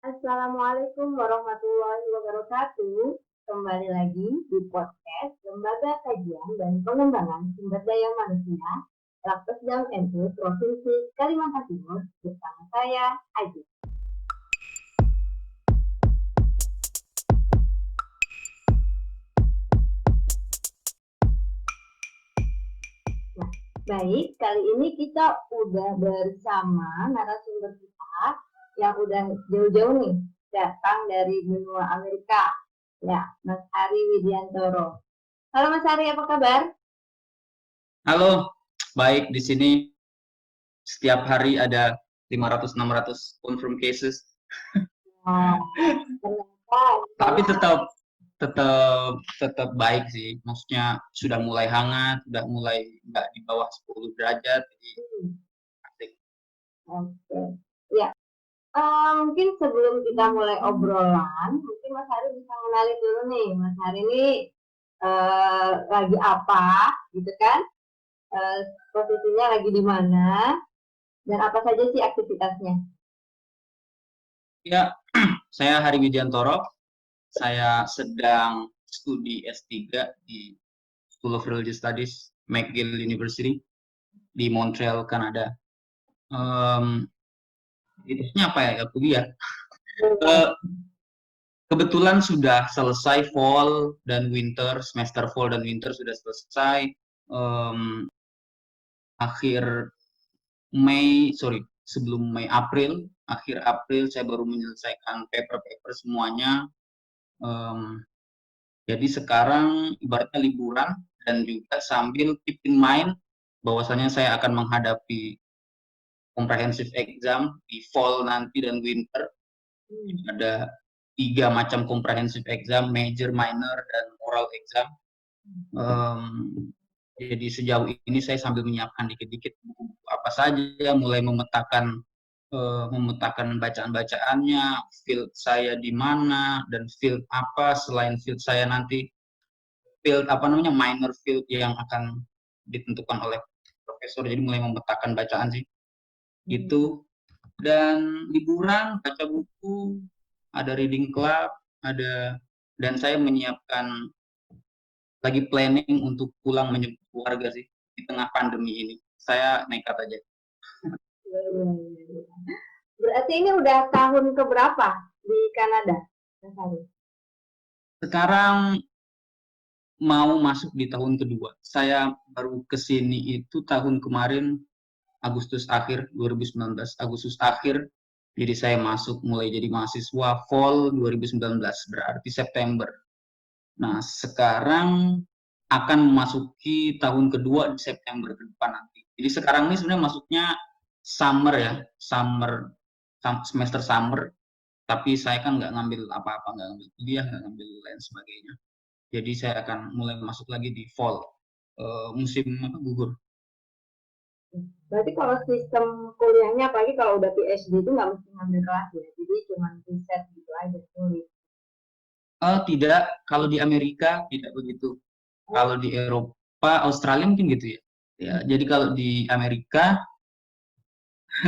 Assalamualaikum warahmatullahi wabarakatuh. Kembali lagi di podcast Lembaga Kajian dan Pengembangan Sumber Daya Manusia Lapkesdam NU Provinsi Kalimantan Timur bersama saya Aji. Nah, baik, kali ini kita udah bersama narasumber kita yang udah jauh-jauh nih datang dari benua Amerika. Ya, Mas Ari Widiantoro. Halo Mas Ari, apa kabar? Halo, baik di sini setiap hari ada 500-600 confirm cases. Oh, Tapi tetap baik sih. Maksudnya sudah mulai hangat, sudah mulai nggak di bawah 10 derajat, jadi asik. Oke. Ya, mungkin sebelum kita mulai obrolan, mungkin Mas Hari bisa mengenali dulu nih, Mas Hari ini lagi apa, gitu kan? Posisinya lagi di mana, dan apa saja sih aktivitasnya? Ya, saya Hari Widiantoro. Saya sedang studi S3 di School of Religious Studies, McGill University di Montreal, Kanada. Itu apa ya? Kuliah. Kebetulan sudah selesai fall dan winter, semester fall dan winter sudah selesai. Sebelum Mei akhir April saya baru menyelesaikan paper-paper semuanya. Jadi sekarang ibaratnya liburan dan juga sambil keep in mind bahwasanya saya akan menghadapi comprehensive exam di fall nanti dan winter. Ada 3 macam comprehensive exam, major, minor, dan oral exam. Jadi sejauh ini saya sambil menyiapkan dikit-dikit buku-buku apa saja, mulai memetakan bacaan-bacaannya, field saya di mana, dan field apa selain field saya nanti, field minor field yang akan ditentukan oleh profesor. Jadi mulai memetakan bacaan sih, gitu. Dan liburan, baca buku, ada reading club, dan saya menyiapkan lagi planning untuk pulang menjemput keluarga sih di tengah pandemi ini. Saya nekat aja. Berarti ini udah tahun keberapa di Kanada, Mas Ari? Sekarang mau masuk di tahun kedua. Saya baru kesini itu tahun kemarin Agustus akhir 2019, Agustus akhir. Jadi saya masuk mulai jadi mahasiswa fall 2019, berarti September. Nah, sekarang akan memasuki tahun kedua di September ke depan nanti. Jadi sekarang ini sebenarnya masuknya summer ya, semester summer. Tapi saya kan nggak ngambil apa-apa, nggak ngambil kuliah, nggak ngambil lain sebagainya. Jadi saya akan mulai masuk lagi di fall, musim gugur. Berarti kalau sistem kuliahnya, apalagi kalau udah PhD itu nggak mesti ngambil kelas ya, jadi cuma riset gitu aja, tulis. Tidak, kalau di Amerika tidak begitu. Kalau di Eropa, Australia mungkin gitu ya. Ya, jadi kalau di Amerika,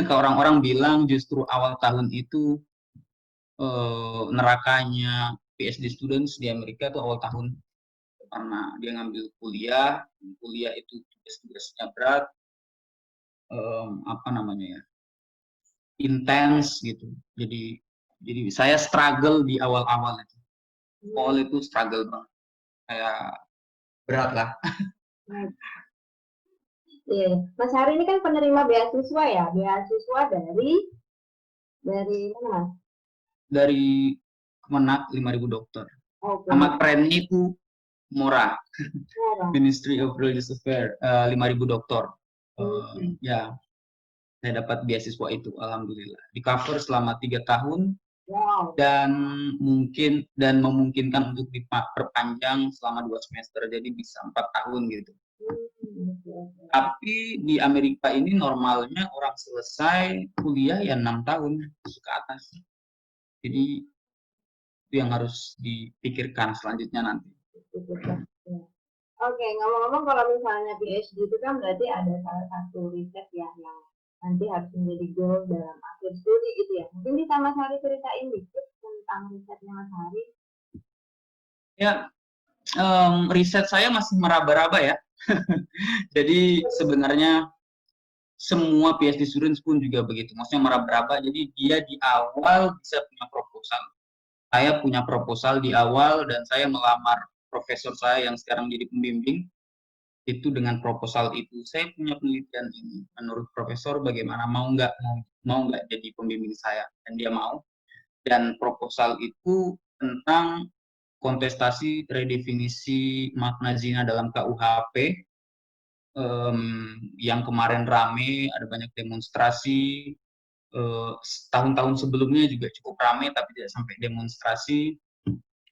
orang-orang bilang justru awal tahun itu nerakanya PhD students di Amerika itu awal tahun, karena dia ngambil kuliah itu tugas-tugasnya berat, intens gitu. Jadi saya struggle di awal-awal itu. Fall itu struggle banget, kayak berat lah. Iya, Mas Hari ini kan penerima beasiswa ya, beasiswa dari mana? Dari Kemenak 5.000 dokter. Sama kerennya itu murah. Ministry of Religious Affairs 5.000 dokter. Ya, saya dapat beasiswa itu, alhamdulillah. Di cover selama 3 tahun. Dan memungkinkan untuk diperpanjang selama 2 semester, jadi bisa 4 tahun gitu. Tapi di Amerika ini normalnya orang selesai kuliah ya 6 tahun ke atas. Jadi itu yang harus dipikirkan selanjutnya nanti. Oke, ngomong-ngomong kalau misalnya PhD itu kan berarti ada salah satu riset ya yang nanti harus menjadi goal dalam akhir studi gitu ya. Mungkin bisa Mas Hari ceritain dikit tentang risetnya Mas Hari. Ya, riset saya masih meraba-raba ya. Jadi sebenarnya semua PhD students pun juga begitu. Maksudnya meraba-raba. Jadi dia di awal bisa punya proposal. Saya punya proposal di awal dan saya melamar profesor saya yang sekarang jadi pembimbing itu dengan proposal itu. Saya punya penelitian ini. Menurut profesor bagaimana, mau nggak jadi pembimbing saya, dan dia mau. Dan proposal itu tentang kontestasi redefinisi makna zina dalam KUHP yang kemarin rame, ada banyak demonstrasi. Tahun-tahun sebelumnya juga cukup rame, tapi tidak sampai demonstrasi.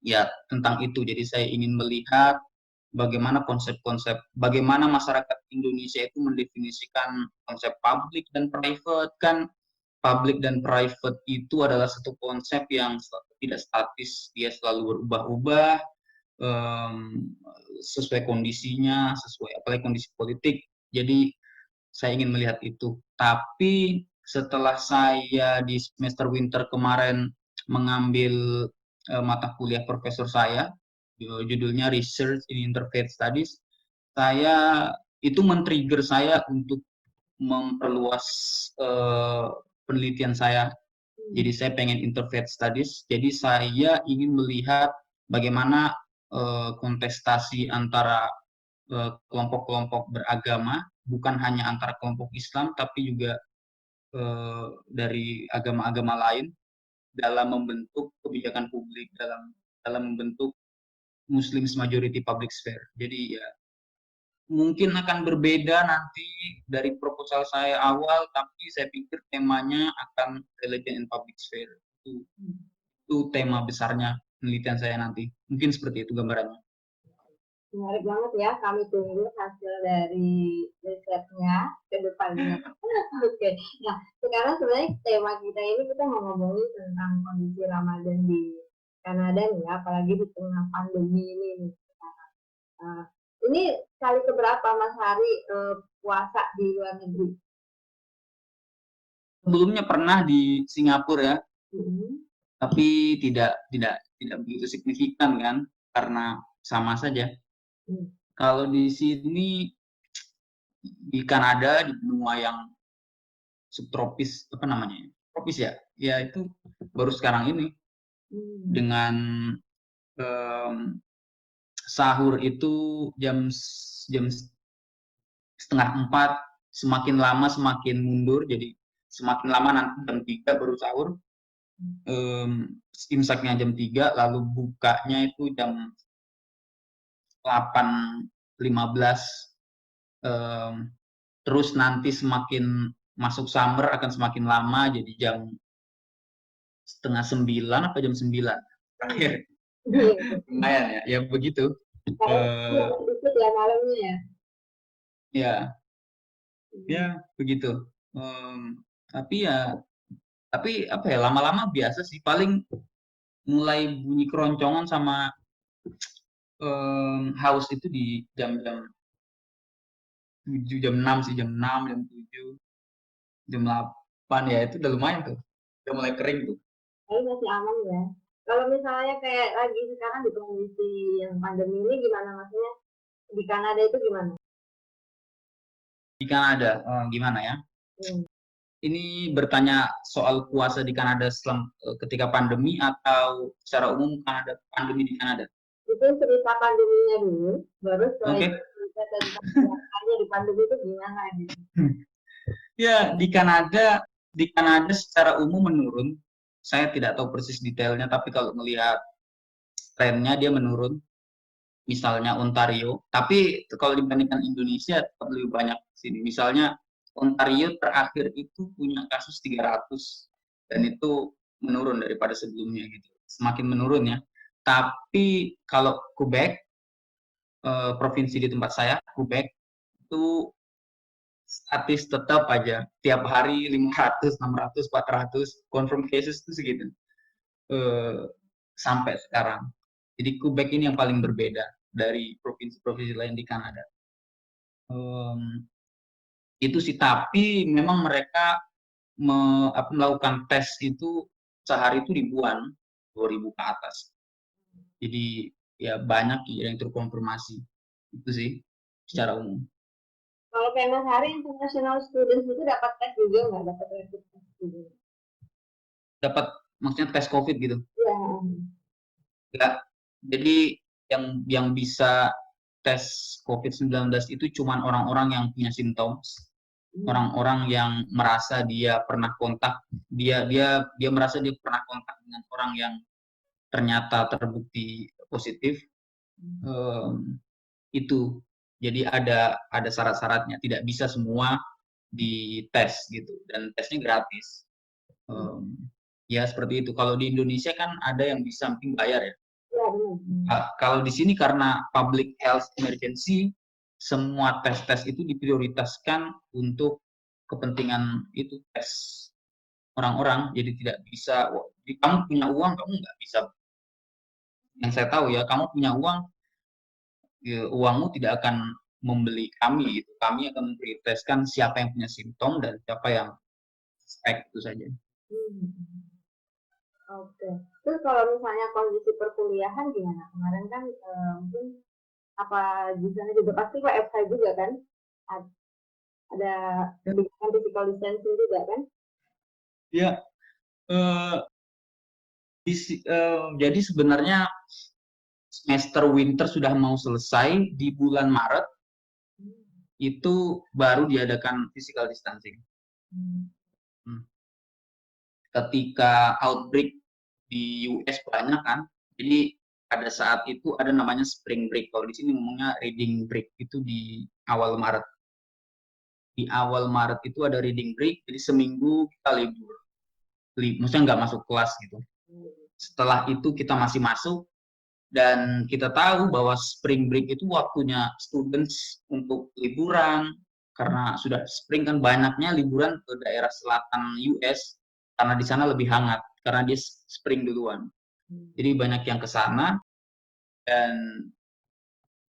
Ya, tentang itu. Jadi saya ingin melihat bagaimana konsep-konsep, bagaimana masyarakat Indonesia itu mendefinisikan konsep public dan private. Kan public dan private itu adalah satu konsep yang tidak statis, dia selalu berubah-ubah sesuai kondisinya, sesuai apalagi kondisi politik. Jadi saya ingin melihat itu. Tapi setelah saya di semester winter kemarin mengambil mata kuliah profesor saya, judulnya Research in Interfaith Studies, saya itu men-trigger saya untuk memperluas penelitian saya. Jadi saya pengen interfaith studies. Jadi saya ingin melihat bagaimana kontestasi antara kelompok-kelompok beragama, bukan hanya antara kelompok Islam, tapi juga dari agama-agama lain dalam membentuk kebijakan publik, dalam membentuk Muslim majority public sphere. Jadi ya mungkin akan berbeda nanti dari proposal saya awal, tapi saya pikir temanya akan religion in public sphere. Itu tema besarnya penelitian saya nanti. Mungkin seperti itu gambarannya. Menarik banget ya, kami tunggu hasil dari risetnya ke depannya. Oke, nah sekarang sebenarnya tema kita ini kita mau ngomongin tentang kondisi Ramadan di Kanada nih ya, apalagi di tengah pandemi ini nih. Nah, ini kali keberapa Mas Hari puasa di luar negeri? Sebelumnya pernah di Singapura ya, Hmm. tapi tidak begitu signifikan kan, karena sama saja. Kalau di sini di Kanada, di benua yang subtropis, apa namanya? Tropis ya? Ya itu baru sekarang ini dengan sahur itu jam 3:30, semakin lama semakin mundur, jadi semakin lama nanti jam 3 baru sahur. Imsaknya jam 3, lalu bukanya itu jam 8:15. Terus nanti semakin masuk summer akan semakin lama, jadi jam 8:30 apa jam 9 terakhir. Lumayan ya, ya begitu. Itu ya malamnya ya. Ya, ya begitu. Tapi apa ya, lama-lama biasa sih. Paling mulai bunyi keroncongan sama haus itu di jam-jam 7, jam 6 sih, jam 6, jam 7, jam 8 ya, itu udah lumayan tuh. Udah mulai kering tuh. Tapi masih aman ya. Kalau misalnya kayak lagi sekarang di kondisi yang pandemi ini gimana, maksudnya di Kanada itu gimana? Di Kanada, gimana ya? Ini bertanya soal puasa di Kanada ketika pandemi atau secara umum pandemi di Kanada? Itu cerita pandeminya dulu, baru setelah itu cerita tentang puasanya di pandemi itu gimana gitu. Ya, di Kanada secara umum menurun. Saya tidak tahu persis detailnya, tapi kalau melihat trennya dia menurun. Misalnya Ontario, tapi kalau dibandingkan Indonesia tetap lebih banyak di sini. Misalnya Ontario terakhir itu punya kasus 300 dan itu menurun daripada sebelumnya gitu. Semakin menurun ya. Tapi kalau Quebec, provinsi di tempat saya, Quebec itu statis tetap aja tiap hari 500, 600, 400 confirm cases itu segitu. Sampai sekarang. Jadi Quebec ini yang paling berbeda dari provinsi-provinsi lain di Kanada. Itu sih, tapi memang mereka melakukan tes itu sehari itu ribuan, 2.000 ke atas. Jadi ya banyak yang terkonfirmasi. Itu sih secara umum. Kalau kayak Mas Hari international students itu dapat tes juga nggak? Dapat rapid test juga? Dapat maksudnya tes COVID gitu? Iya. Enggak. Jadi yang bisa tes COVID-19 itu cuman orang-orang yang punya simptom, orang-orang yang merasa dia pernah kontak, dia merasa dia pernah kontak dengan orang yang ternyata terbukti positif. Itu jadi ada syarat-syaratnya, tidak bisa semua dites gitu, dan tesnya gratis. Ya seperti itu. Kalau di Indonesia kan ada yang bisa mungkin bayar ya. Kalau di sini karena public health emergency, semua tes-tes itu diprioritaskan untuk kepentingan itu tes orang-orang, jadi tidak bisa. Jadi kamu punya uang, kamu nggak bisa. Yang saya tahu ya, kamu punya uang, ya, uangmu tidak akan membeli kami gitu. Kami akan memprioritaskan siapa yang punya simptom dan siapa yang suspek, itu saja. Oke. Terus kalau misalnya kondisi perkuliahan gimana? Kemarin kan mungkin apa di sana juga pasti WFH juga kan? Ada pendidikan physical distancing juga kan? Ya, jadi sebenarnya semester winter sudah mau selesai di bulan Maret, itu baru diadakan physical distancing. Ketika outbreak di US banyak kan, jadi pada saat itu ada namanya spring break. Kalau di sini ngomongnya reading break, itu di awal Maret. Di awal Maret itu ada reading break, jadi seminggu kita libur. Maksudnya nggak masuk kelas gitu. Setelah itu kita masih masuk, dan kita tahu bahwa spring break itu waktunya students untuk liburan, karena sudah spring kan banyaknya liburan ke daerah selatan US, karena di sana lebih hangat, karena dia spring duluan. Jadi banyak yang ke sana, dan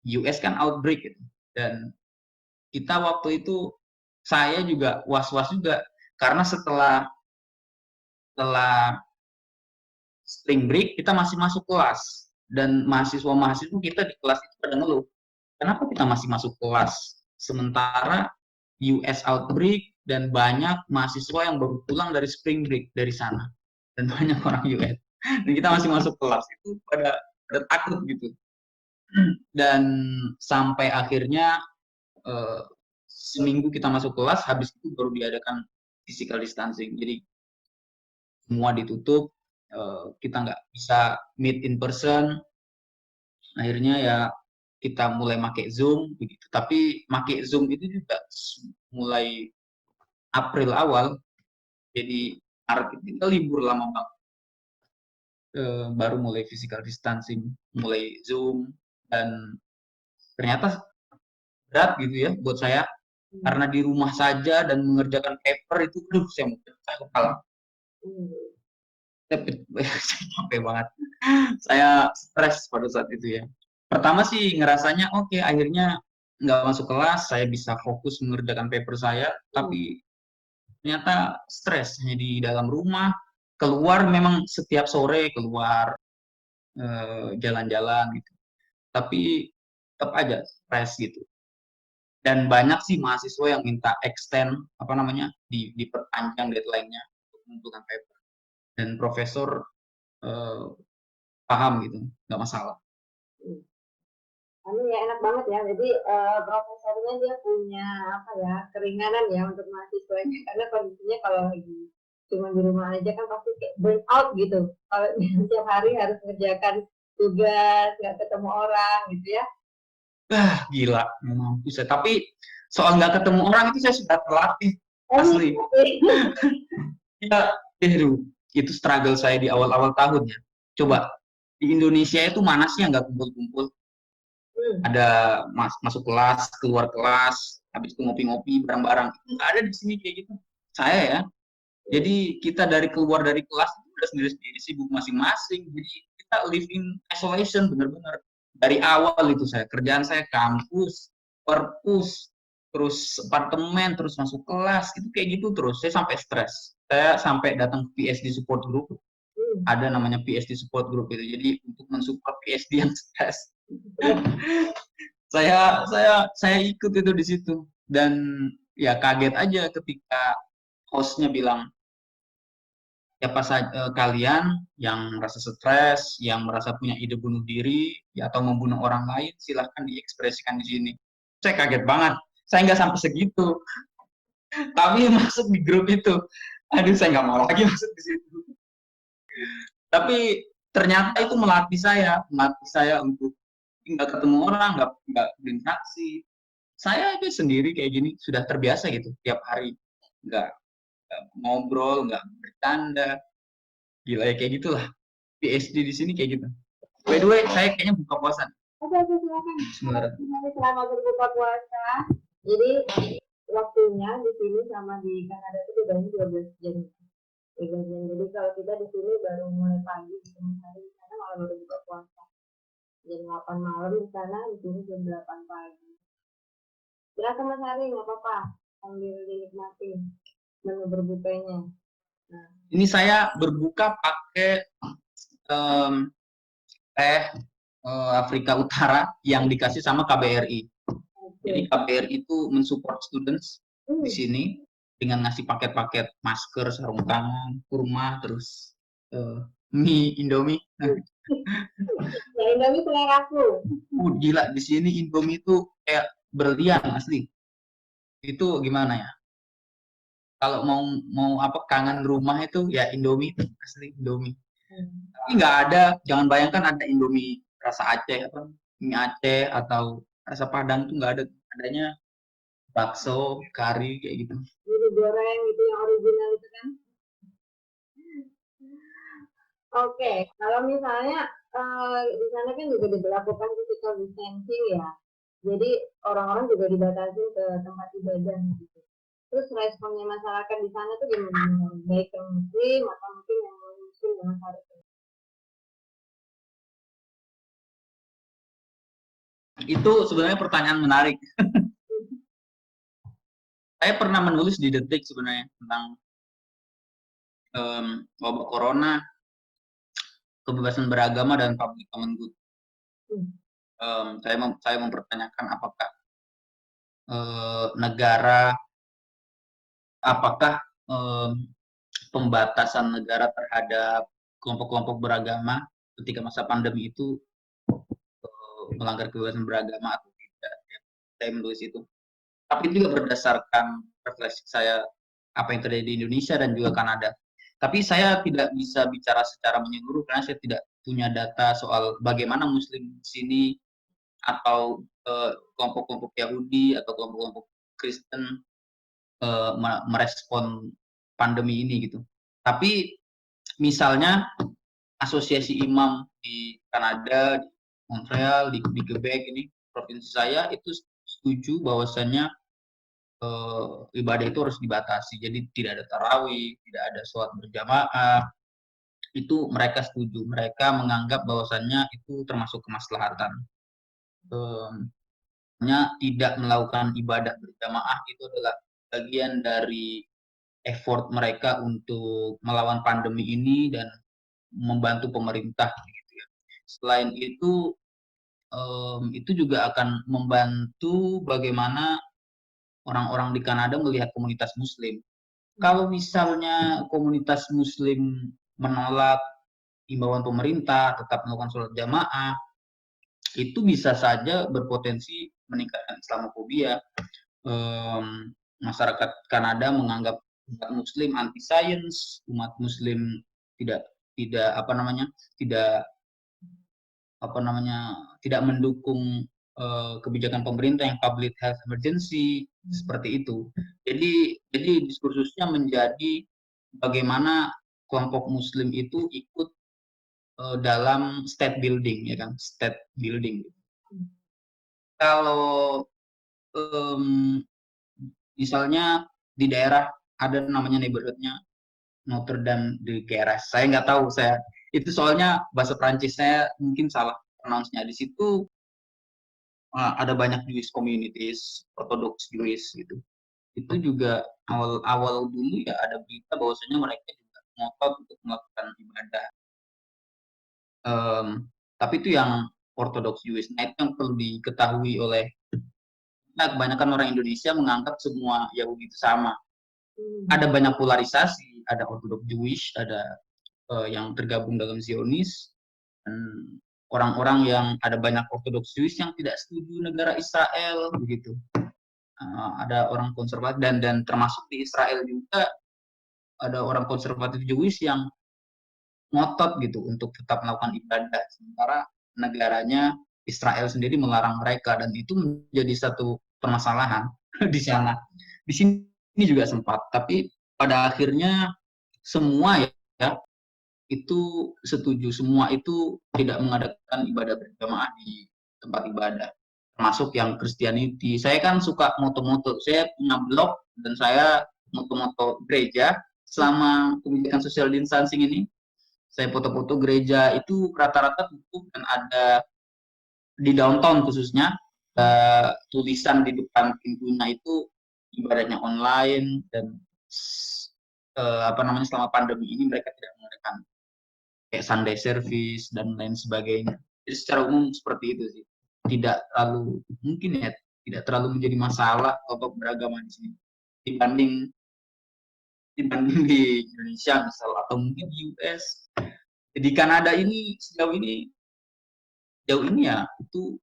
US kan outbreak gitu. Dan kita waktu itu, saya juga was-was juga, karena setelah spring break kita masih masuk kelas, dan mahasiswa-mahasiswa kita di kelas itu pada ngeluh, kenapa kita masih masuk kelas sementara US outbreak dan banyak mahasiswa yang baru pulang dari spring break dari sana, dan banyak orang US, dan kita masih masuk kelas. Itu pada takut gitu. Dan sampai akhirnya seminggu kita masuk kelas, habis itu baru diadakan physical distancing. Jadi semua ditutup, kita nggak bisa meet in person. Akhirnya ya kita mulai pakai Zoom begitu. Tapi pakai Zoom itu juga mulai April awal, jadi Maret itu kita libur lama banget. Baru mulai physical distancing, mulai Zoom, dan ternyata berat gitu ya buat saya, karena di rumah saja dan mengerjakan paper itu, saya mau pecah kepala. Saya capek banget. Saya stres pada saat itu ya. Pertama sih ngerasanya oke, akhirnya nggak masuk kelas, saya bisa fokus mengerjakan paper saya, tapi ternyata stres hanya di dalam rumah. Keluar memang setiap sore keluar jalan-jalan gitu, tapi tetap aja stres gitu. Dan banyak sih mahasiswa yang minta extend diperpanjang deadline-nya untuk mengumpulkan paper, dan profesor paham gitu, nggak masalah. Ya enak banget ya, jadi profesornya dia punya keringanan ya untuk mahasiswanya, karena kondisinya kalau lagi cuma di rumah aja kan pasti kayak burn out gitu, kalau setiap hari harus mengerjakan tugas, nggak ketemu orang gitu ya. Gila, mampu saya. Tapi soal nggak ketemu orang itu saya sudah terlatih, asli. Ya, itu struggle saya di awal-awal tahun ya. Coba, di Indonesia itu mana sih yang nggak kumpul-kumpul? Ada masuk kelas, keluar kelas, habis itu ngopi-ngopi bareng-bareng. Itu nggak ada di sini kayak gitu. Saya ya. Jadi kita keluar dari kelas itu udah sendiri-sendiri, sibuk masing-masing. Jadi kita live in isolation bener-bener. Dari awal itu kerjaan saya kampus, perpus, terus apartemen, terus masuk kelas, itu kayak gitu terus. Saya sampai stres. Saya sampai datang ke PSD support group. Ada namanya PSD support group itu. Jadi untuk mensupport PSD yang stres. saya ikut itu di situ, dan ya kaget aja ketika hostnya bilang, siapa saja kalian yang merasa stres, yang merasa punya ide bunuh diri, ya, atau membunuh orang lain, silahkan diekspresikan di sini. Saya kaget banget. Saya nggak sampai segitu, tapi masuk di grup itu. Aduh, saya nggak mau lagi masuk di situ. Tapi ternyata itu melatih saya untuk nggak ketemu orang, nggak berinteraksi. Saya aja sendiri kayak gini sudah terbiasa gitu tiap hari, nggak ngobrol, nggak bercanda, gila ya kayak gitulah. PSD di sini kayak gitu. By the way, saya kayaknya buka puasa. Oke, silakan. Sebenarnya. Selamat berbuka puasa. Jadi waktunya di sini sama di Kanada itu bedanya 12 jam. Jadi kalau kita di sini baru mulai pagi, di hari di sana malah baru buka puasa. Jam 8 malam di sana, di sini jam 8 pagi. Silakan Mas Hari, nggak apa-apa, sambil dinikmati menu berbukanya. Nah. Ini saya berbuka pakai teh Afrika Utara yang dikasih sama KBRI. Jadi KBRI itu mensupport students di sini dengan ngasih paket-paket masker, sarung tangan, kurma, terus mie Indomie. Ya, Indomie selera aku. Gila, di sini Indomie itu kayak berlian asli. Itu gimana ya? Kalau mau apa kangen rumah itu ya Indomie, asli Indomie. Tapi nggak ada, jangan bayangkan ada Indomie rasa Aceh apa mie Aceh atau rasa Padang, tuh nggak ada. Adanya bakso, kari kayak gitu. Jadi goreng gitu yang original itu kan. Oke, kalau misalnya di sana kan juga diberlakukan physical distancing ya. Jadi orang-orang juga dibatasi ke tempat ibadah gitu. Terus responnya masyarakat di sana tuh gimana? Baik yang muslim atau mungkin yang muslim yang masyarakat? Itu sebenarnya pertanyaan menarik. Saya pernah menulis di Detik sebenarnya tentang wabah corona, kebebasan beragama dan public common good. Saya mempertanyakan apakah pembatasan negara terhadap kelompok-kelompok beragama ketika masa pandemi itu melanggar kebebasan beragama atau tidak. Saya menulis itu. Tapi itu juga berdasarkan refleksi saya apa yang terjadi di Indonesia dan juga Kanada. Tapi saya tidak bisa bicara secara menyeluruh karena saya tidak punya data soal bagaimana Muslim di sini atau kelompok-kelompok Yahudi atau kelompok-kelompok Kristen merespon pandemi ini gitu. Tapi misalnya asosiasi imam di Kanada, di Montreal, di Quebec ini provinsi saya itu setuju bahwasannya ibadah itu harus dibatasi. Jadi tidak ada tarawih, tidak ada sholat berjamaah. Itu mereka setuju. Mereka menganggap bahwasannya itu termasuk kemaslahatan. Tidak melakukan ibadah berjamaah itu adalah bagian dari effort mereka untuk melawan pandemi ini dan membantu pemerintah gitu ya. Selain itu juga akan membantu bagaimana orang-orang di Kanada melihat komunitas Muslim. Kalau misalnya komunitas Muslim menolak imbauan pemerintah, tetap melakukan sholat jamaah, itu bisa saja berpotensi meningkatkan Islamofobia. Masyarakat Kanada menganggap umat Muslim anti sains, umat Muslim tidak mendukung kebijakan pemerintah yang public health emergency seperti itu. Jadi diskursusnya menjadi bagaimana kelompok Muslim itu ikut dalam state building, ya kan, state building. Kalau misalnya di daerah ada namanya neighborhoodnya Notre Dame de Keras, saya nggak tahu, itu soalnya bahasa Prancis saya mungkin salah pronounce-nya. Di situ ada banyak Jewish communities, Orthodox Jewish gitu. Itu juga awal-awal dulu ya ada berita bahwasanya mereka juga ngotot untuk melakukan ibadah. Tapi itu yang Orthodox Jewish. Nah, itu yang perlu diketahui oleh kebanyakan orang Indonesia menganggap semua Yahudi itu sama. Ada banyak polarisasi, ada Orthodox Jewish, ada yang tergabung dalam Zionis, dan orang-orang yang ada banyak Orthodox Jewish yang tidak setuju negara Israel begitu. Ada orang konservatif dan termasuk di Israel juga ada orang konservatif Jewish yang ngotot gitu untuk tetap melakukan ibadah, sementara negaranya Israel sendiri melarang mereka, dan itu menjadi satu permasalahan di sana. Di sini juga sempat, tapi pada akhirnya semua ya itu setuju, semua itu tidak mengadakan ibadah berjamaah di tempat ibadah, termasuk yang Christianity. Saya kan suka moto-moto, saya punya blog dan saya moto-moto gereja selama kebijakan social distancing ini. Saya foto-foto gereja itu rata-rata tutup dan ada di downtown khususnya tulisan di depan pintunya itu ibadahnya online, dan selama pandemi ini mereka tidak mengadakan kayak Sunday service dan lain sebagainya. Jadi secara umum seperti itu sih. Tidak terlalu mungkin ya tidak terlalu menjadi masalah kelompok beragama di sini dibanding di Indonesia misal, atau mungkin di US. Di Kanada ini sejauh ini ya itu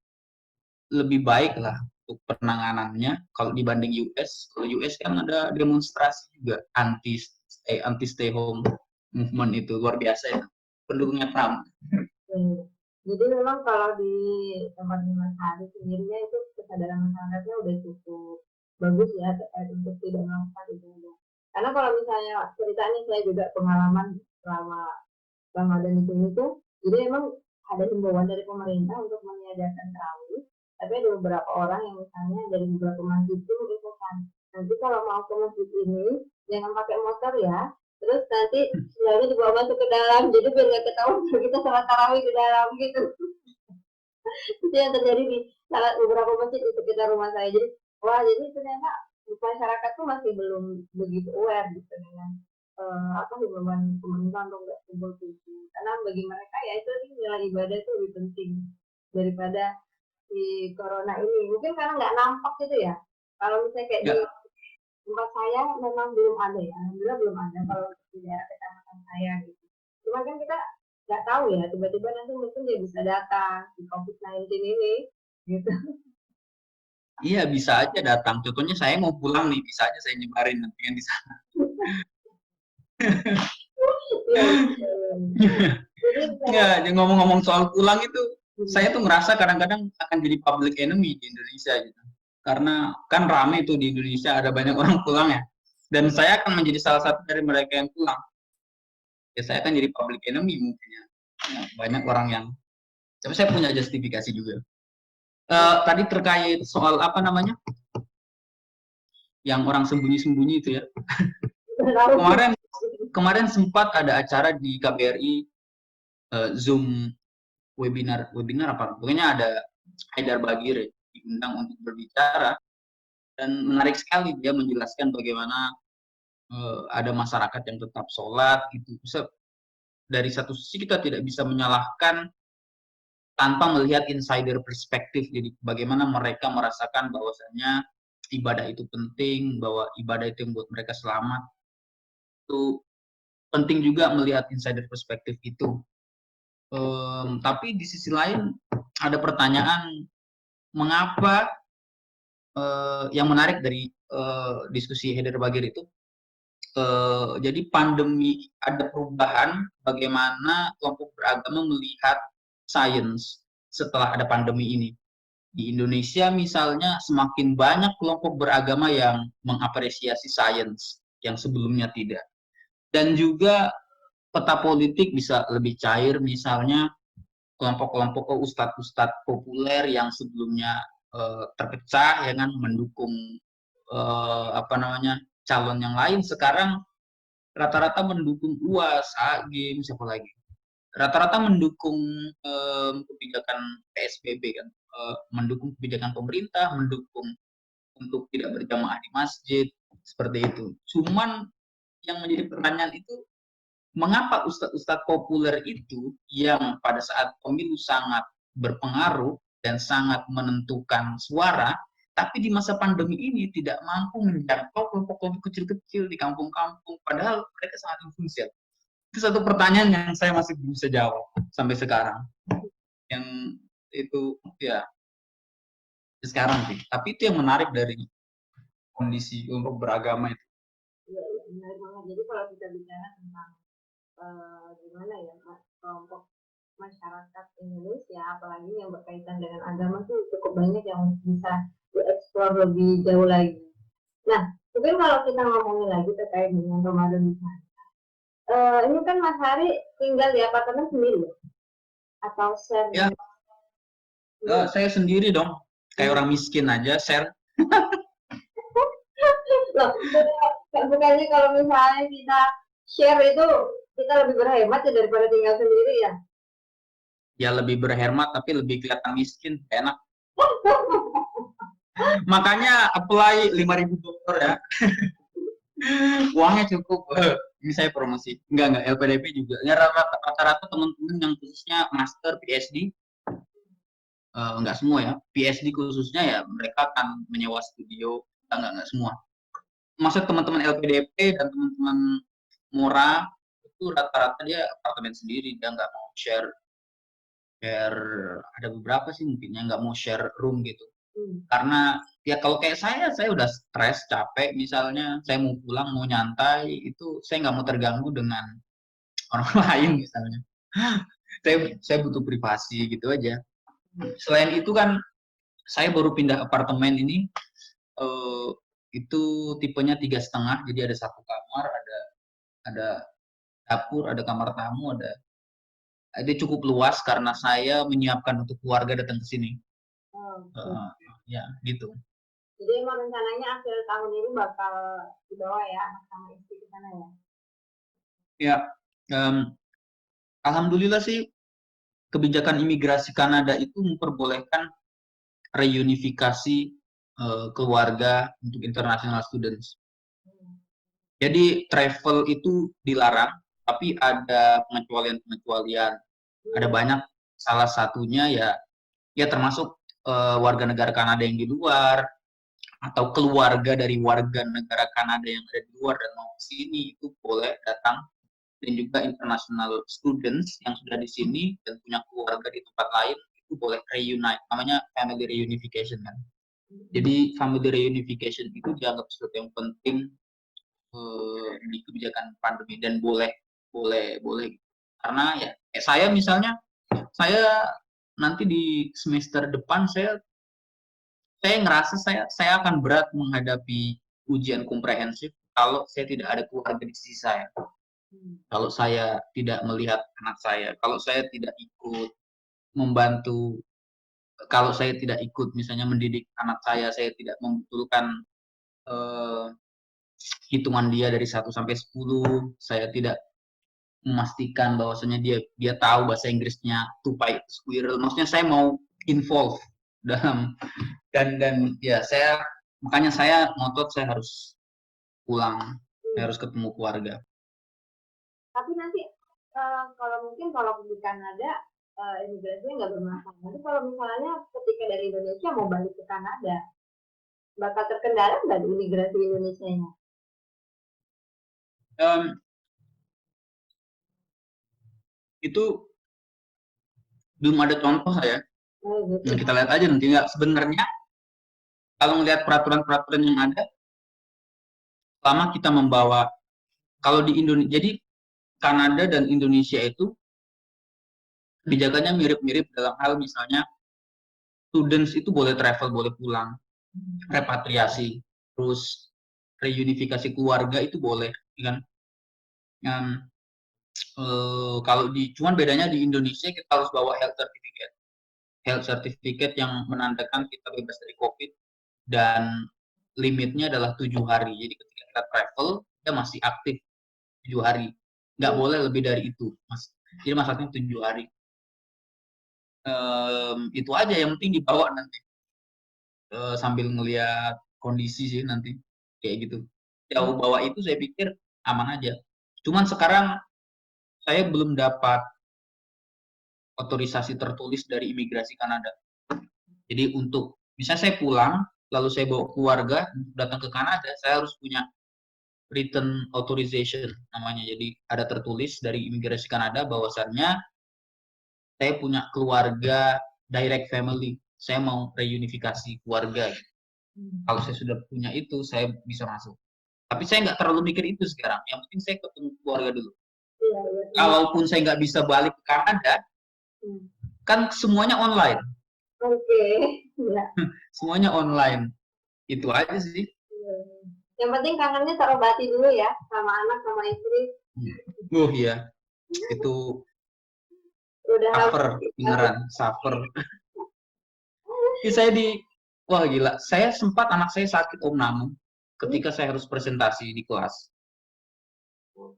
lebih baik lah untuk penanganannya kalau dibanding US. Kalau US kan ada demonstrasi juga anti stay home movement, itu luar biasa ya, pendukungnya Trump. Jadi memang kalau di tempat Mas Hari sendirinya itu kesadaran masyarakatnya udah cukup bagus ya terkait untuk tidak melakukan ibadah. Karena kalau misalnya cerita ini saya juga pengalaman selama Ramadan itu jadi memang ada himbauan dari pemerintah untuk meniadakan tarawih, tapi ada beberapa orang yang misalnya dari beberapa masjid itu menginfokan, nanti kalau mau ke masjid ini jangan pakai motor ya, terus nanti sendalnya dibawa masuk ke dalam, jadi biar nggak ketahuan kita sholat tarawih di dalam gitu. Itu yang terjadi di salah beberapa masjid di sekitar rumah saya. Jadi wah, jadi ternyata masyarakat tuh masih belum begitu aware gitu dengan himbauan pemerintah untuk nggak kumpul-kumpul, karena bagi mereka ya itu nilai ibadah itu lebih penting daripada si corona ini. Mungkin karena nggak nampak gitu ya, kalau misalnya kayak di tempat saya memang belum ada ya, alhamdulillah belum ada kalau di daerah kecamatan saya gitu. Cuma kan kita nggak tahu ya, tiba-tiba nanti mungkin dia bisa datang di COVID-19 ini gitu. Iya, bisa aja datang. Contohnya saya mau pulang nih, bisa aja saya nyebarin nanti yang di sana. Ya, ngomong-ngomong soal pulang itu, saya tuh merasa kadang-kadang akan jadi public enemy di Indonesia gitu. Karena kan rame itu di Indonesia, ada banyak orang pulang ya. Dan saya akan menjadi salah satu dari mereka yang pulang. Ya, saya akan jadi public enemy mungkin ya. Banyak orang yang, tapi saya punya justifikasi juga. Tadi terkait soal apa namanya, yang orang sembunyi-sembunyi itu ya. Kemarin sempat ada acara di KBRI, Zoom webinar apa, pokoknya ada Haidar Bagir diundang untuk berbicara, dan menarik sekali dia menjelaskan bagaimana ada masyarakat yang tetap sholat gitu. Dari satu sisi kita tidak bisa menyalahkan tanpa melihat insider perspektif, jadi bagaimana mereka merasakan bahwasannya ibadah itu penting, bahwa ibadah itu yang membuat mereka selamat. Itu penting juga melihat insider perspektif itu. Tapi di sisi lain ada pertanyaan, mengapa yang menarik dari diskusi Haidar Bagir itu, jadi pandemi ada perubahan bagaimana kelompok beragama melihat sains setelah ada pandemi ini. Di Indonesia misalnya semakin banyak kelompok beragama yang mengapresiasi sains yang sebelumnya tidak. Dan juga peta politik bisa lebih cair, misalnya kelompok-kelompok ustadz-ustadz populer yang sebelumnya terpecah ya kan, mendukung calon yang lain, sekarang rata-rata mendukung UAS, AGIM, siapa lagi, rata-rata mendukung kebijakan PSBB kan, mendukung kebijakan pemerintah, mendukung untuk tidak berjamaah di masjid, seperti itu. Cuman yang menjadi pertanyaan itu, mengapa ustadz-ustadz populer itu yang pada saat pemilu sangat berpengaruh dan sangat menentukan suara, tapi di masa pandemi ini tidak mampu menjangkau kelompok-kelompok kecil-kecil di kampung-kampung, padahal mereka sangat influensial. Itu satu pertanyaan yang saya masih belum bisa jawab sampai sekarang. Yang itu ya sekarang sih. Tapi itu yang menarik dari kondisi untuk beragama itu. Iya, iya, menarik banget. Jadi kalau kita bicara tentang gimana ya, kelompok masyarakat Indonesia, apalagi yang berkaitan dengan agama tuh cukup banyak yang bisa dieksplor lebih jauh lagi. Nah, mungkin kalau kita ngomongin lagi terkait dengan Ramadan di sana, ini kan Mas Hari tinggal di apartemen sendiri ya? Atau share? Ya, saya sendiri dong. Kayak orang miskin aja, share. Loh, bukannya kalau misalnya kita share itu kita lebih berhemat ya daripada tinggal sendiri ya? Ya lebih berhemat tapi lebih kelihatan miskin, enak. Makanya apply 5.000 dokter ya. Uangnya cukup. Ini saya promosi. Enggak, LPDP juga. Ya rata-rata teman-teman yang khususnya master PhD, enggak semua ya. PhD khususnya ya mereka akan menyewa studio, enggak semua. Maksud teman-teman LPDP dan teman-teman Mora itu rata-rata dia apartemen sendiri, dia nggak mau share. Ada beberapa sih mungkin yang nggak mau share room gitu. Karena ya kalau kayak saya udah stres, capek misalnya, saya mau pulang, mau nyantai, itu saya nggak mau terganggu dengan orang lain misalnya. saya butuh privasi gitu aja. Selain itu kan saya baru pindah apartemen ini, itu tipenya 3,5, jadi ada 1 kamar, ada dapur, ada kamar tamu, ada cukup luas karena saya menyiapkan untuk keluarga datang ke sini. Ya gitu. Jadi emang rencananya akhir tahun ini bakal dibawa ya anak sama istri ke sana ya? Ya, alhamdulillah sih kebijakan imigrasi Kanada itu memperbolehkan reunifikasi keluarga untuk international students. Jadi travel itu dilarang, tapi ada pengecualian-pengecualian. Ada banyak, salah satunya ya termasuk warga negara Kanada yang di luar, atau keluarga dari warga negara Kanada yang ada di luar dan mau ke sini itu boleh datang, dan juga international students yang sudah di sini dan punya keluarga di tempat lain itu boleh reunite, namanya family reunification kan. Jadi family reunification itu dianggap sesuatu yang penting di kebijakan pandemi dan boleh karena ya saya misalnya, saya nanti di semester depan saya ngerasa saya akan berat menghadapi ujian komprehensif kalau saya tidak ada keluarga di sisi saya. Kalau saya tidak melihat anak saya, kalau saya tidak ikut membantu, kalau saya tidak ikut misalnya mendidik anak saya tidak membetulkan hitungan dia dari 1 sampai 10, saya tidak memastikan bahwasanya dia tahu bahasa Inggrisnya tupai squirrel. Maksudnya saya mau involve dalam dan ya makanya saya ngotot saya harus pulang, saya harus ketemu keluarga. Tapi nanti kalau di Kanada imigrasinya nggak bermasalah. Nanti kalau misalnya ketika dari Indonesia mau balik ke Kanada, bakal terkendala nggak di imigrasi Indonesia-nya? Itu belum ada contoh saya. Nah, kita lihat aja nanti. Nggak, sebenarnya kalau melihat peraturan-peraturan yang ada, selama kita membawa, kalau di Indonesia, jadi Kanada dan Indonesia itu kebijakannya mirip-mirip dalam hal misalnya students itu boleh travel, boleh pulang, repatriasi, terus reunifikasi keluarga itu boleh, kan? Kalau cuman bedanya di Indonesia kita harus bawa health certificate yang menandakan kita bebas dari COVID dan limitnya adalah 7 hari. Jadi ketika kita travel, kita masih aktif 7 hari. Nggak boleh lebih dari itu, Mas. Jadi masaknya 7 hari. Itu aja yang penting dibawa nanti. Sambil ngelihat kondisi sih nanti kayak gitu. Jauh bawa itu saya pikir aman aja. Cuman sekarang saya belum dapat otorisasi tertulis dari imigrasi Kanada. Jadi untuk bisa saya pulang, lalu saya bawa keluarga datang ke Kanada, saya harus punya written authorization namanya. Jadi ada tertulis dari imigrasi Kanada bahwasannya saya punya keluarga direct family. Saya mau reunifikasi keluarga. Kalau saya sudah punya itu, saya bisa masuk. Tapi saya nggak terlalu mikir itu sekarang. Yang penting saya ketemu keluarga dulu. Iya. Kalaupun saya nggak bisa balik ke Kanada, kan semuanya online. Oke. Ya. Semuanya online. Itu aja sih. Yang penting kangennya terobati dulu ya sama anak sama istri. Iya. Itu Udah suffer, beneran suffer. Saya wah gila. Saya sempat anak saya sakit Om Namu ketika saya harus presentasi di kelas.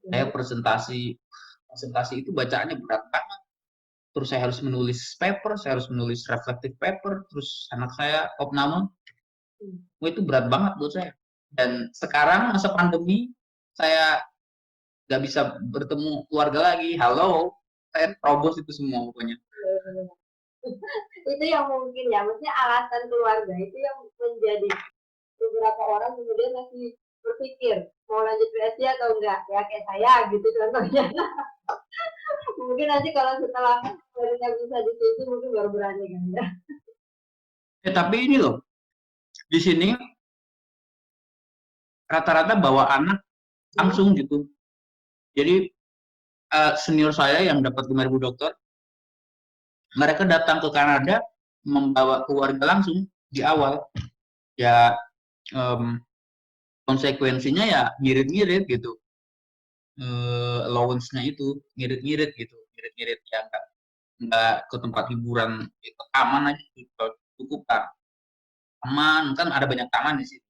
Saya presentasi itu bacaannya berat banget. Terus saya harus menulis paper, saya harus menulis reflective paper, terus anak saya opname. Wah, itu berat banget buat saya. Dan sekarang masa pandemi, saya nggak bisa bertemu keluarga lagi. Halo, saya terobos itu semua pokoknya. Itu yang mungkin ya, maksudnya alasan keluarga itu yang menjadi beberapa orang kemudian masih berpikir mau lanjut PhD atau enggak, ya kayak saya gitu contohnya. Mungkin nanti kalau setelah barunya bisa dicuci mungkin baru berani kan ya. Tapi ini loh, di sini rata-rata bawa anak langsung gitu. Jadi senior saya yang dapat 5.000 dokter, mereka datang ke Kanada membawa keluarga langsung di awal. Ya konsekuensinya ya ngirit-ngirit gitu. Allowance-nya itu ngirit-ngirit gitu, ngirit-ngirit ya nggak ke tempat hiburan itu aman aja cukup aman kan ada banyak taman di situ.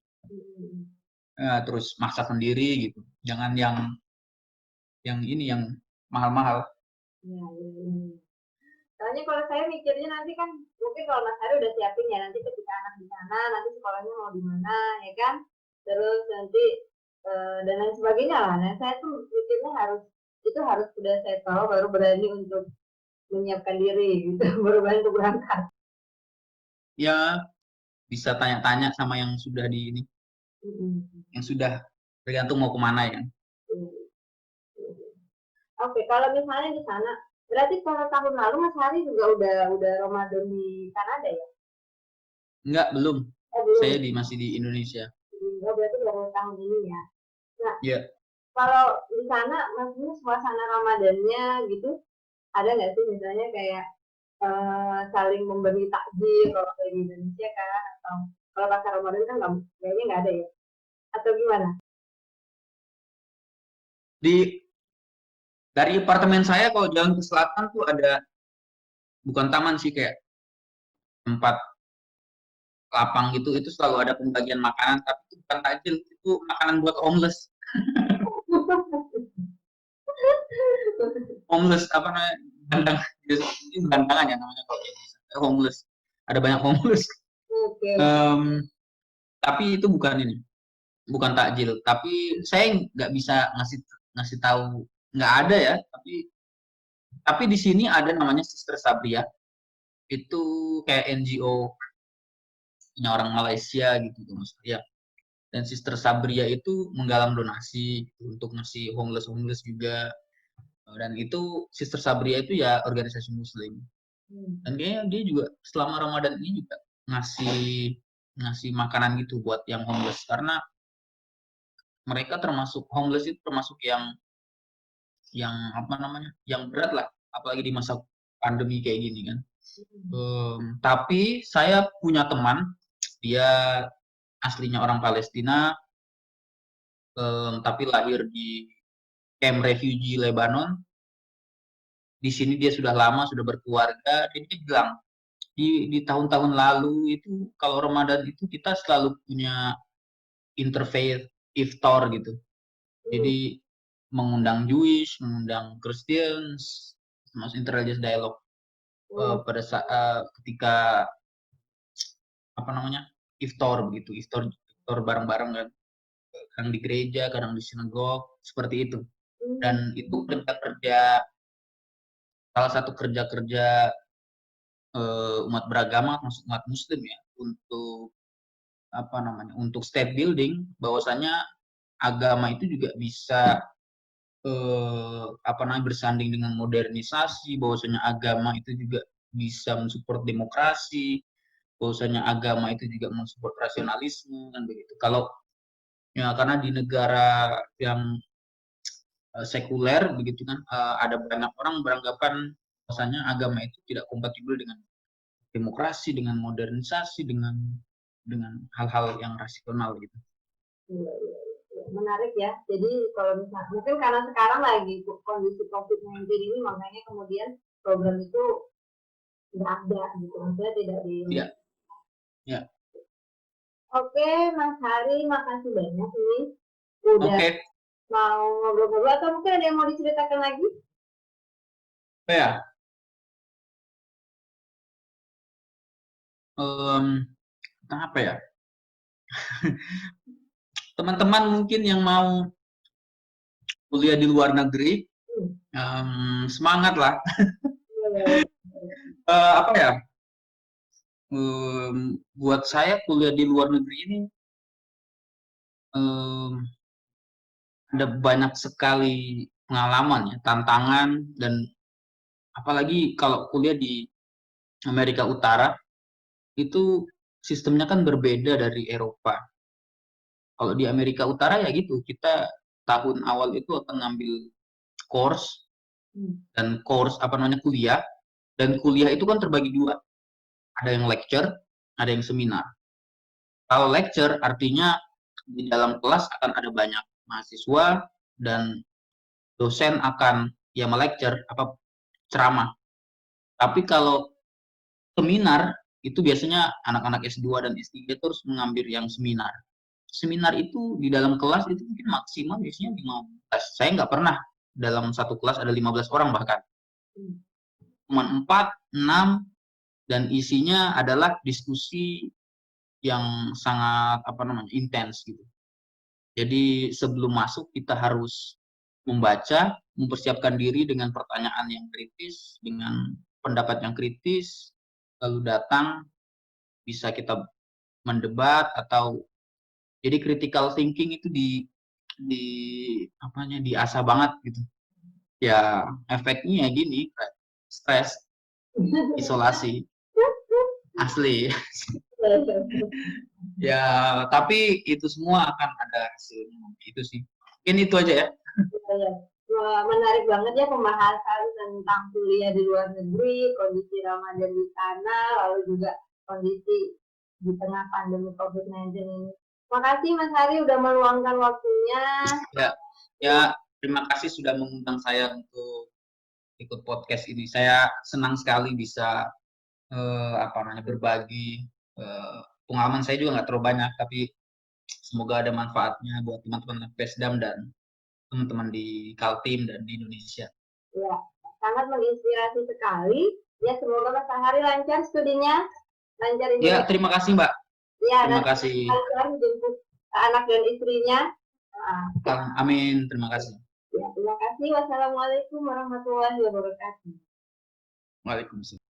Terus masak sendiri gitu, jangan yang ini yang mahal-mahal. Soalnya kalau saya mikirnya nanti kan mungkin kalau Mas Hari udah siapin ya nanti ketika anak di sana nanti sekolahnya mau di mana ya kan, terus nanti dan lain sebagainya lah. Nah saya tuh mikirnya harus sudah saya tahu baru berani untuk menyiapkan diri gitu baru berani untuk berangkat. Ya bisa tanya-tanya sama yang sudah di ini, yang sudah tergantung mau kemana ya. Oke, kalau misalnya di sana, berarti kalau tahun lalu Mas Hari juga udah Ramadan di Kanada ya? Enggak, belum. Belum. Saya masih di Indonesia. Oh, berarti baru tahun ini ya. Nah, ya. Kalau di sana maksudnya suasana Ramadannya gitu, ada nggak sih misalnya kayak saling memberi takjil kalau kayak di Indonesia kan? Atau kalau pasar Ramadan kan kayaknya nggak ada ya? Atau gimana? Dari apartemen saya kalau jalan ke selatan tuh ada, bukan taman sih, kayak tempat lapang gitu, itu selalu ada pembagian makanan, tapi itu bukan takjil, itu makanan buat homeless. Homeless apa namanya? Gandang, ini gandangan ya namanya kalau homeless. Ada banyak homeless. Tapi itu bukan takjil. Tapi saya nggak bisa ngasih tahu, nggak ada ya. Tapi di sini ada namanya Sister Sabria. Itu kayak NGO punya orang Malaysia gitu ya. Dan Sister Sabria itu menggalang donasi untuk ngasih homeless juga. Dan itu Sister Sabria itu ya organisasi Muslim. Dan kayaknya dia juga selama Ramadan ini juga ngasih makanan gitu buat yang homeless, karena mereka homeless itu termasuk yang apa namanya, yang berat lah, apalagi di masa pandemi kayak gini kan. Tapi saya punya teman, dia aslinya orang Palestina, tapi lahir di camp refugee Lebanon. Di sini dia sudah lama, sudah berkeluarga. Dia bilang di tahun-tahun lalu itu kalau Ramadan itu kita selalu punya interfaith iftar gitu. Jadi mengundang Jewish, mengundang Christians, Mas interreligious dialog pada saat ketika apa namanya iftar begitu, iftar bareng-bareng kan, kadang di gereja, kadang di sinagog seperti itu. Dan itu kerja-kerja salah satu kerja-kerja umat beragama, masuk umat Muslim ya, untuk apa namanya untuk state building, bahwasanya agama itu juga bisa apa namanya bersanding dengan modernisasi, bahwasanya agama itu juga bisa mensupport demokrasi, bahwasanya agama itu juga mensupport rasionalisme kan begitu. Kalau ya karena di negara yang sekuler begitu kan, ada banyak orang beranggapan bahwasanya agama itu tidak kompatibel dengan demokrasi, dengan modernisasi, dengan hal-hal yang rasional gitu. Iya. Menarik ya. Jadi kalau misalnya mungkin karena sekarang lagi kondisi COVID-19 ini, makanya kemudian program itu nggak ada gitu, maksudnya tidak di. Ya. Oke, Mas Hari, makasih banyak nih udah mau ngobrol-ngobrol, atau mungkin ada yang mau diceritakan lagi? Ya. Apa ya? Teman-teman mungkin yang mau kuliah di luar negeri, semangat lah. Apa ya? Buat saya kuliah di luar negeri ini ada banyak sekali pengalaman ya, tantangan, dan apalagi kalau kuliah di Amerika Utara itu sistemnya kan berbeda dari Eropa. Kalau di Amerika Utara ya gitu, kita tahun awal itu akan ngambil course dan course apa namanya kuliah, dan kuliah itu kan terbagi dua, ada yang lecture, ada yang seminar. Kalau lecture artinya di dalam kelas akan ada banyak mahasiswa dan dosen akan ya melecture apa ceramah. Tapi kalau seminar itu biasanya anak-anak S2 dan S3 terus mengambil yang seminar. Seminar itu di dalam kelas itu mungkin maksimal biasanya 15. Saya nggak pernah dalam satu kelas ada 15 orang bahkan. Cuma 4, 6, dan isinya adalah diskusi yang sangat apa namanya intens gitu. Jadi sebelum masuk kita harus membaca, mempersiapkan diri dengan pertanyaan yang kritis, dengan pendapat yang kritis, lalu datang bisa kita mendebat, atau jadi critical thinking itu diasah banget gitu. Ya efeknya gini, stres, isolasi, asli. Ya, tapi itu semua akan ada hasilnya. Itu sih. Mungkin itu aja ya. Menarik banget ya pembahasan tentang kuliah di luar negeri, kondisi Ramadan di sana, lalu juga kondisi di tengah pandemi COVID-19 ini. Makasih Mas Hari udah meluangkan waktunya. Ya, terima kasih sudah mengundang saya untuk ikut podcast ini. Saya senang sekali bisa berbagi. Pengalaman saya juga nggak terlalu banyak, tapi semoga ada manfaatnya buat teman-teman FPSDAM dan teman-teman di Kaltim dan di Indonesia. Ya, sangat menginspirasi sekali. Ya, semoga Mas Hari lancar studinya, lancar ini. Ya, terima kasih Mbak. Ya, terima kasih. Lancar menjemput anak dan istrinya. Amin, terima kasih. Ya, terima kasih. Wassalamualaikum warahmatullahi wabarakatuh. Waalaikumsalam.